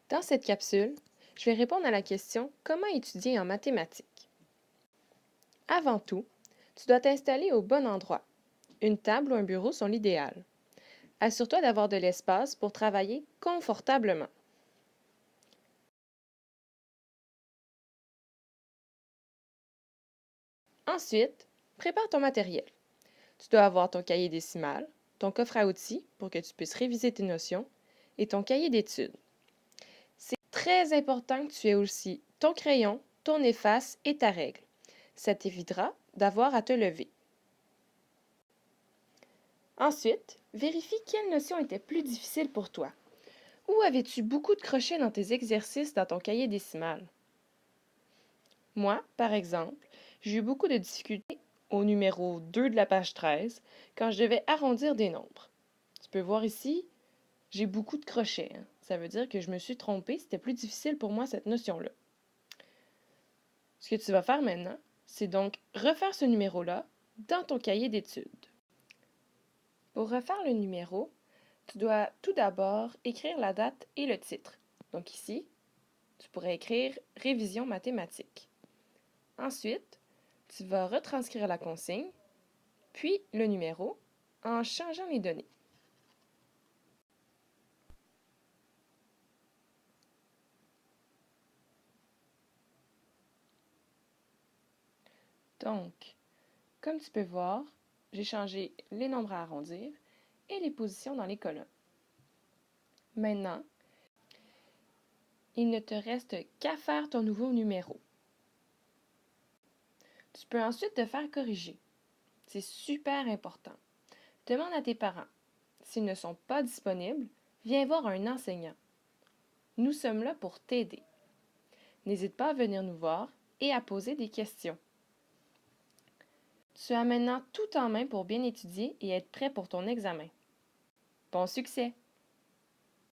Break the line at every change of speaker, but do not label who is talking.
Dans cette capsule, je vais répondre à la question comment étudier en mathématiques. Avant tout, tu dois t'installer au bon endroit. Une table ou un bureau sont l'idéal. Assure-toi d'avoir de l'espace pour travailler confortablement. Ensuite, prépare ton matériel. Tu dois avoir ton cahier décimal, ton coffre à outils pour que tu puisses réviser tes notions et ton cahier d'études. C'est très important que tu aies aussi ton crayon, ton efface et ta règle. Ça t'évitera d'avoir à te lever. Ensuite, vérifie quelle notion était plus difficile pour toi. Où avais-tu beaucoup de crochets dans tes exercices dans ton cahier décimal? Moi, par exemple, j'ai eu beaucoup de difficultés au numéro 2 de la page 13 quand je devais arrondir des nombres. Tu peux voir ici, j'ai beaucoup de crochets. Ça veut dire que je me suis trompée, c'était plus difficile pour moi cette notion-là. Ce que tu vas faire maintenant, c'est donc refaire ce numéro-là dans ton cahier d'études. Pour refaire le numéro, tu dois tout d'abord écrire la date et le titre. Donc ici, tu pourrais écrire révision mathématique. Ensuite, tu vas retranscrire la consigne, puis le numéro, en changeant les données. Donc, comme tu peux voir, j'ai changé les nombres à arrondir et les positions dans les colonnes. Maintenant, il ne te reste qu'à faire ton nouveau numéro. Tu peux ensuite te faire corriger. C'est super important. Demande à tes parents. S'ils ne sont pas disponibles, viens voir un enseignant. Nous sommes là pour t'aider. N'hésite pas à venir nous voir et à poser des questions. Tu as maintenant tout en main pour bien étudier et être prêt pour ton examen. Bon succès!